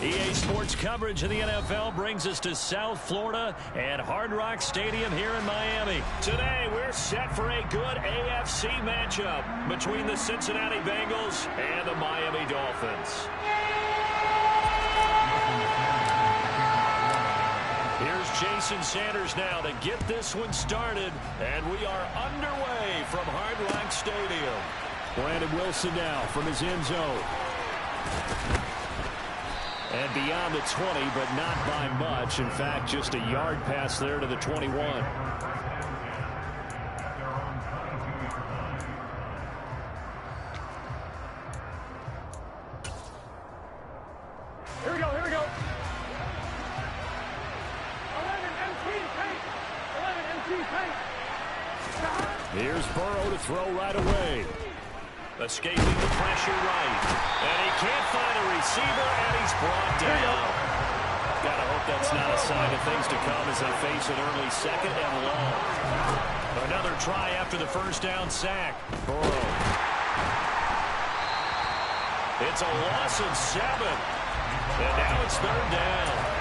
EA Sports coverage of the NFL brings us to South Florida and Hard Rock Stadium here in Miami. Today, we're set for a good AFC matchup between the Cincinnati Bengals and the Miami Dolphins. Here's Jason Sanders now to get this one started, and we are underway from Hard Rock Stadium. Brandon Wilson now from his end zone. And beyond the 20, but not by much. In fact, just a yard pass there to the 21. Here we go, here we go. 11 MT paint. 11 MT paint. Here's Burrow to throw right away. Escaping the pressure right. And he can't find a receiver, and he's brought down. Gotta hope that's not a sign of things to come as they face an early second and long. Another try after the first down sack. Burrow. It's a loss of 7. And now it's third down.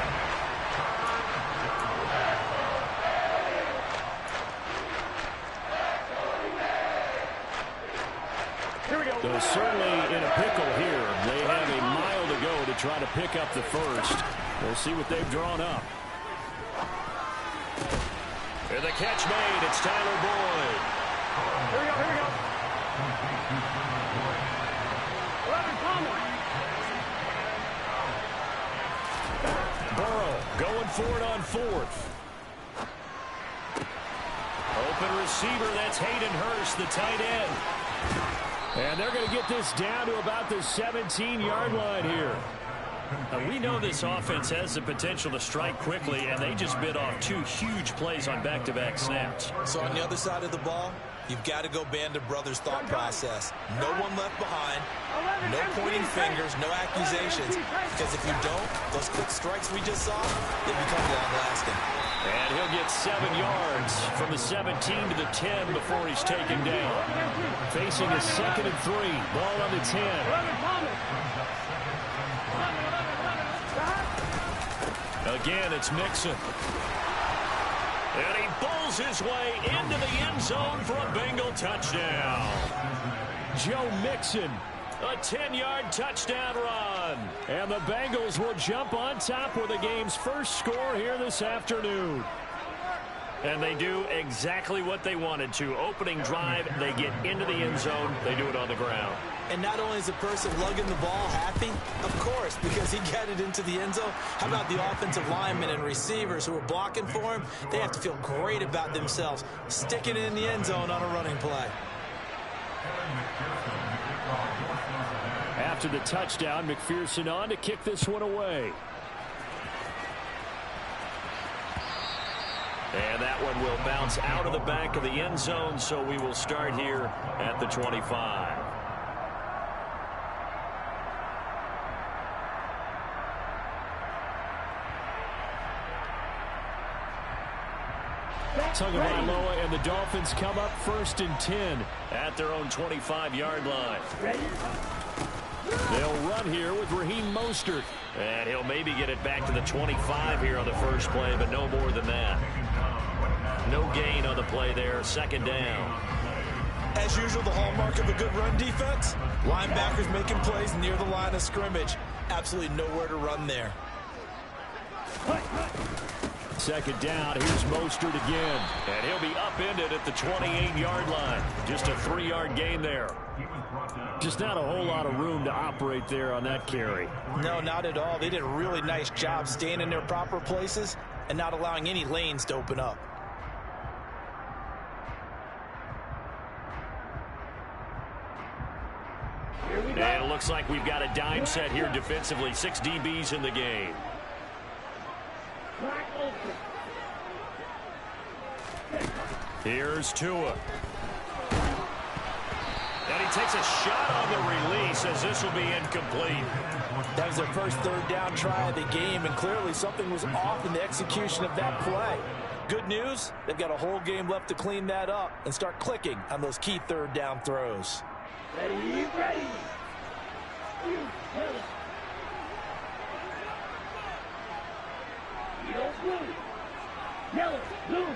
So certainly in a pickle here. They have a mile to go to try to pick up the first. We'll see what they've drawn up. And the catch made. It's Tyler Boyd. Here we go, here we go. 11 coming. Burrow going for it on 4th. Open receiver. That's Hayden Hurst, the tight end. And they're going to get this down to about the 17-yard line here. We know this offense has the potential to strike quickly, and they just bit off 2 huge plays on back-to-back snaps. So on the other side of the ball, you've got to go Band of Brothers thought process. No one left behind, no pointing fingers, no accusations. Because if you don't, those quick strikes we just saw, they become long-lasting. And he'll get 7 yards from the 17 to the 10 before he's taken down. Facing a 2nd and 3. Ball on the 10. Again, it's Mixon. And he bowls his way into the end zone for a Bengal touchdown. Joe Mixon. A 10-yard touchdown run. And the Bengals will jump on top with the game's first score here this afternoon. And they do exactly what they wanted to. Opening drive, they get into the end zone. They do it on the ground. And not only is the person lugging the ball happy, of course, because he got it into the end zone. How about the offensive linemen and receivers who are blocking for him? They have to feel great about themselves, sticking it in the end zone on a running play. After the touchdown, McPherson on to kick this one away. And that one will bounce out of the back of the end zone, so we will start here at the 25. Tagovailoa and the Dolphins come up 1st and 10 at their own 25-yard line. They'll run here with Raheem Mostert. And he'll maybe get it back to the 25 here on the first play, but no more than that. No gain on the play there, 2nd down. As usual, the hallmark of a good run defense, linebackers making plays near the line of scrimmage. Absolutely nowhere to run there. 2nd down, here's Mostert again. And he'll be upended at the 28-yard line. Just a 3-yard gain there. Just not a whole lot of room to operate there on that carry. No, not at all. They did a really nice job staying in their proper places and not allowing any lanes to open up. And it looks like we've got a dime set here defensively. 6 DBs in the game. Here's Tua. And he takes a shot on the release as this will be incomplete. That was their first 3rd down try of the game, and clearly something was off in the execution of that play. Good news, they've got a whole game left to clean that up and start clicking on those key 3rd down throws. Ready, ready. Yellow, blue. Yellow, blue.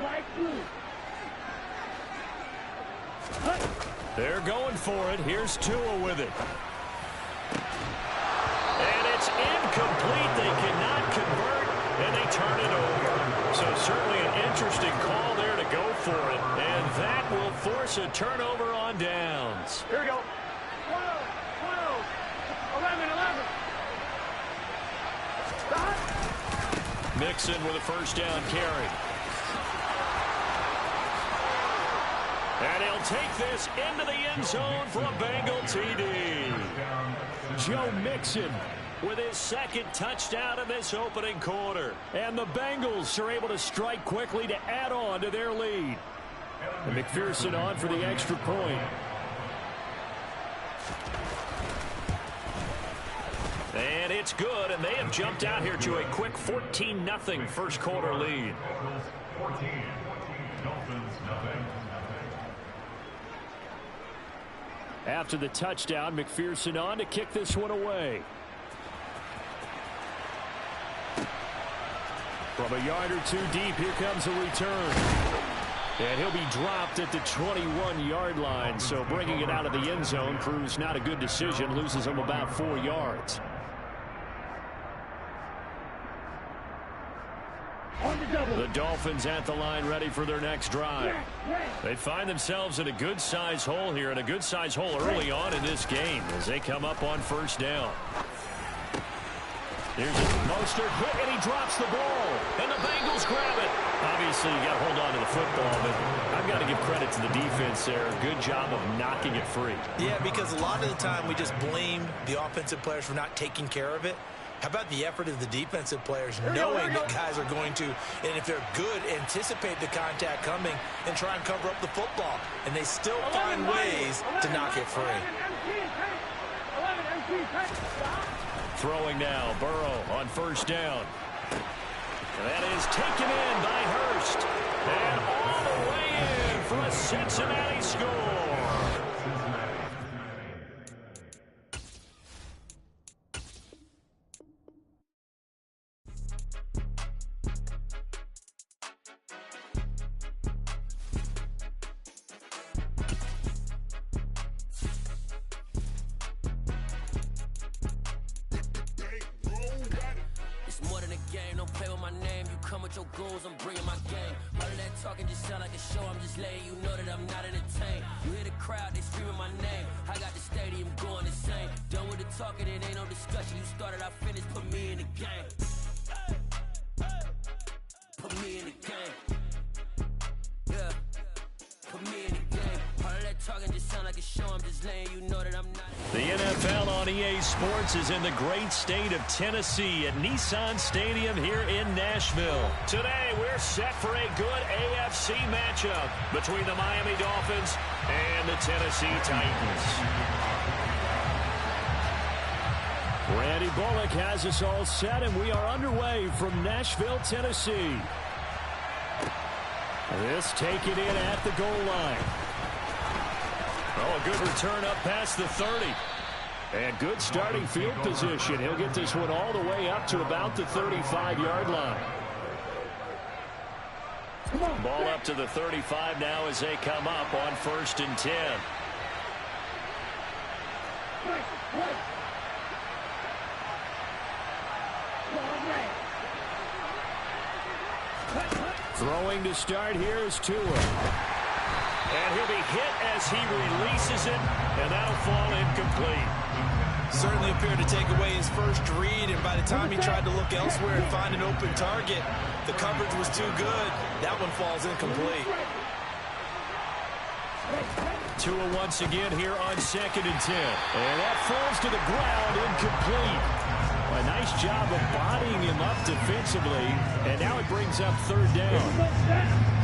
White, blue. They're going for it. Here's Tua with it. And it's incomplete. They cannot convert, and they turn it over. So certainly an interesting call there to go for it. And that will force a turnover on downs. Here we go. 12, 12, 11, 11. Stop. Mixon with a first down carry. And he'll take this into the end zone for a Bengal TD. Joe Mixon With his second touchdown in this opening quarter. And the Bengals are able to strike quickly to add on to their lead. And McPherson on for the extra point. And it's good, and they have jumped out here to a quick 14-0 first quarter lead. After the touchdown, McPherson on to kick this one away. From a yard or two deep, here comes a return. And he'll be dropped at the 21-yard line, so bringing it out of the end zone proves not a good decision, loses him about 4 yards. The Dolphins at the line ready for their next drive. They find themselves in a good-sized hole here, and a good-sized hole early on in this game as they come up on first down. Here's a Mostert hit, and he drops the ball. And the Bengals grab it. Obviously, you got to hold on to the football, but I've got to give credit to the defense there. Good job of knocking it free. Yeah, because a lot of the time we just blame the offensive players for not taking care of it. How about the effort of the defensive players knowing that guys are going to, and if they're good, anticipate the contact coming and try and cover up the football. And they still find ways to knock it free. Throwing now, Burrow on first down. That is taken in by Hurst. And all the way in for a Cincinnati score. I'm bringing my game. All of that talking just sound like a show. I'm just letting you know that I'm not entertained. You hear the crowd, they screaming my name. I got the stadium going insane. Done with the talking, it ain't no discussion. You started, I finished, put me in the game. Put me in the game. Yeah. Put me in the game. All of that talking just sound like a show. I'm just letting you know that I'm not. The NFL on EA Sports is in the great state of Tennessee at Nissan Stadium here in Nashville. Today, we're set for a good AFC matchup between the Miami Dolphins and the Tennessee Titans. Randy Bullock has us all set, and we are underway from Nashville, Tennessee. This taken in at the goal line. Oh, a good return up past the 30. And good starting field position. He'll get this one all the way up to about the 35-yard line. Ball up to the 35 now as they come up on 1st and 10. Throwing to start here is Tua. And he'll be hit as he releases it, and that'll fall incomplete. Certainly appeared to take away his first read, and by the time he tried to look elsewhere and find an open target, the coverage was too good. That one falls incomplete. Tua once again here on 2nd and 10. And that falls to the ground, incomplete. A nice job of bodying him up defensively, and now it brings up 3rd down.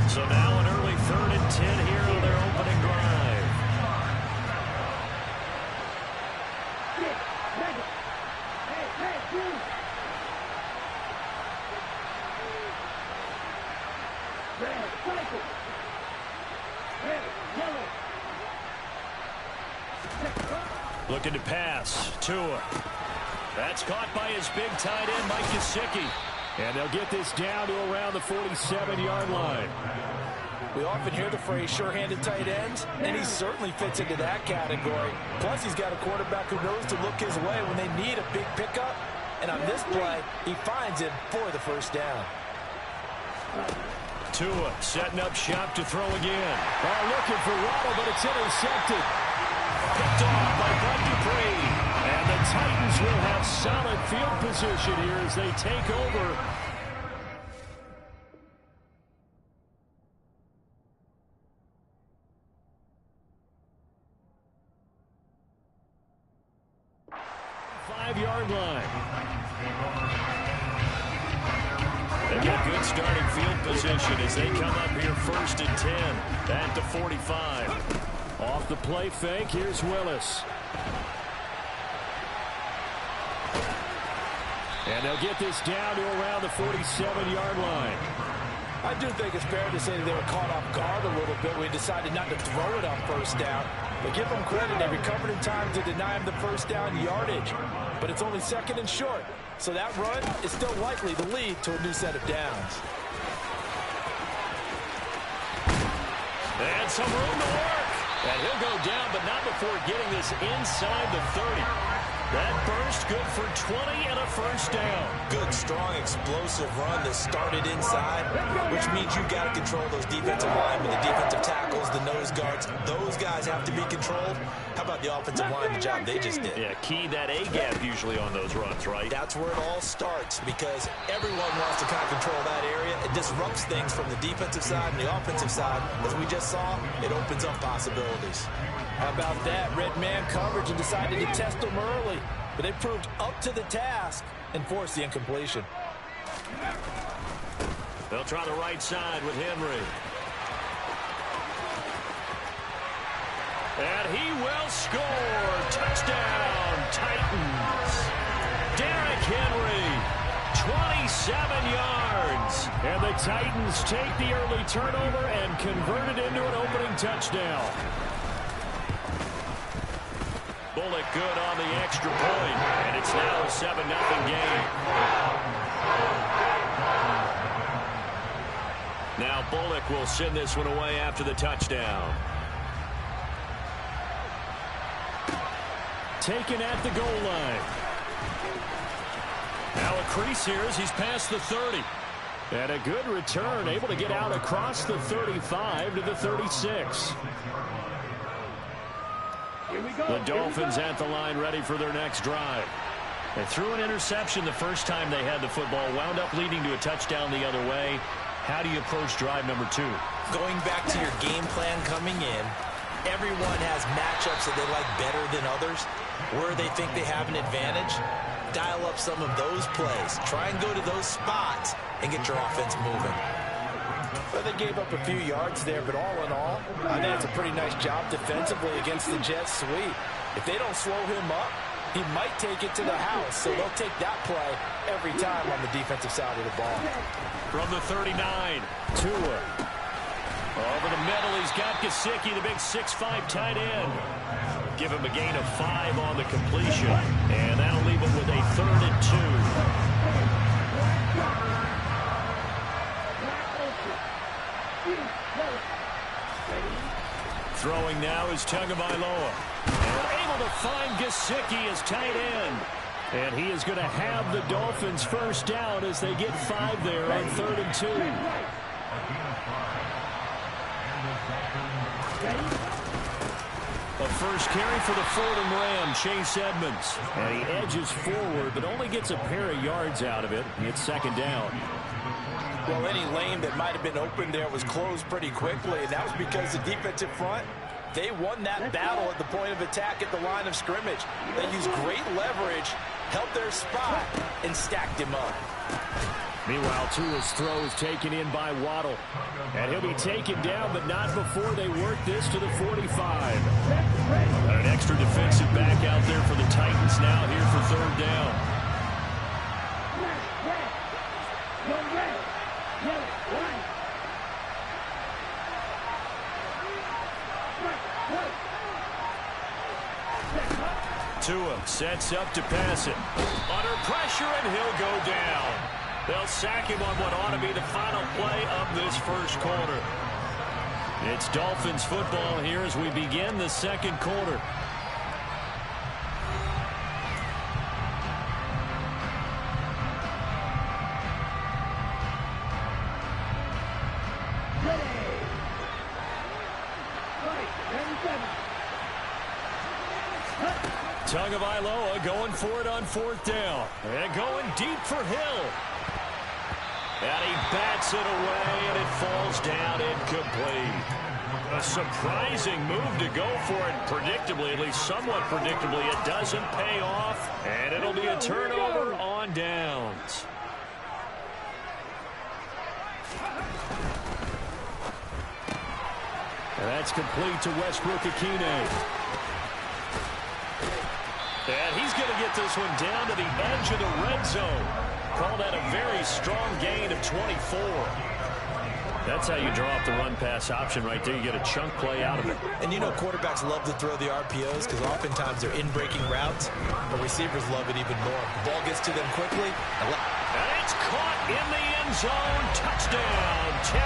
So now an early 3rd and 10 here on their opening drive. Looking to pass. Tua. That's caught by his big tight end, Mike Gesicki. And they'll get this down to around the 47-yard line. We often hear the phrase sure-handed tight ends, and he certainly fits into that category. Plus, he's got a quarterback who knows to look his way when they need a big pickup. And on this play, he finds him for the first down. Tua setting up shop to throw again. Looking for Waddle, but it's intercepted. Picked off by Bud Dupree. And the Titans will have solid field position here as they take over. Five-yard line. They get good starting field position as they come up here 1st and 10 at the 45. Off the play fake, here's Willis. And they'll get this down to around the 47-yard line. I do think it's fair to say that they were caught off guard a little bit. We decided not to throw it on first down. But give them credit. They recovered in time to deny him the first down yardage. But it's only 2nd and short. So that run is still likely to lead to a new set of downs. And some room to work. And he'll go down, but not before getting this inside the 30. That burst good for 20 and a first down. Good, strong, explosive run that started inside, which means you've got to control those defensive linemen, the defensive tackles, the nose guards. Those guys have to be controlled. How about the offensive line, the job they just did? Yeah, key that A-gap usually on those runs, right? That's where it all starts because everyone wants to kind of control that area. It disrupts things from the defensive side and the offensive side. As we just saw, it opens up possibilities. How about that? Red man coverage and decided to test them early. But they proved up to the task and forced the incompletion. They'll try the right side with Henry. And he will score. Touchdown, Titans. Derrick Henry, 27 yards. And the Titans take the early turnover and convert it into an opening touchdown. Bullock good on the extra point, and it's now a 7-0 game. Now Bullock will send this one away after the touchdown. Taken at the goal line. Now a crease here as he's past the 30. And a good return, able to get out across the 35 to the 36. The Dolphins at the line ready for their next drive. They threw an interception the first time they had the football, wound up leading to a touchdown the other way. How do you approach drive number 2? Going back to your game plan coming in, everyone has matchups that they like better than others. Where they think they have an advantage, dial up some of those plays. Try and go to those spots and get your offense moving. Well, they gave up a few yards there, but all in all, I think it's a pretty nice job defensively against the Jets sweep. If they don't slow him up, he might take it to the house, so they'll take that play every time on the defensive side of the ball. From the 39, Tua. Over the middle, he's got Gesicki, the big 6'5" tight end. Give him a gain of 5 on the completion, and that'll leave him with a 3rd and 2. Throwing now is Tagovailoa. And able to find Gesicki as tight end. And he is going to have the Dolphins first down as they get 5 there on 3rd and 2. A first carry for the Fordham Ram, Chase Edmonds. And he edges forward, but only gets a pair of yards out of it. It's 2nd down. Well, any lane that might have been open there was closed pretty quickly, and that was because the defensive front, they won that battle at the point of attack at the line of scrimmage. They used great leverage, held their spot, and stacked him up. Meanwhile, Tua's throw is taken in by Waddle. And he'll be taken down, but not before they work this to the 45. An extra defensive back out there for the Titans now here for 3rd down. Sets up to pass it. Under pressure, and he'll go down. They'll sack him on what ought to be the final play of this first quarter. It's Dolphins football here as we begin the second quarter. Tagovailoa going for it on fourth down. And going deep for Hill. And he bats it away, and it falls down incomplete. A surprising move to go for it. Predictably, at least somewhat predictably, it doesn't pay off. And it'll be a turnover on downs. And that's complete to Westbrook-Ikhine. And he's going to get this one down to the edge of the red zone. Call that a very strong gain of 24. That's how you draw up the run-pass option right there. You get a chunk play out of it. And you know quarterbacks love to throw the RPOs because oftentimes they're in-breaking routes. But receivers love it even more. The ball gets to them quickly. And it's caught in the end zone. Touchdown, Tennessee.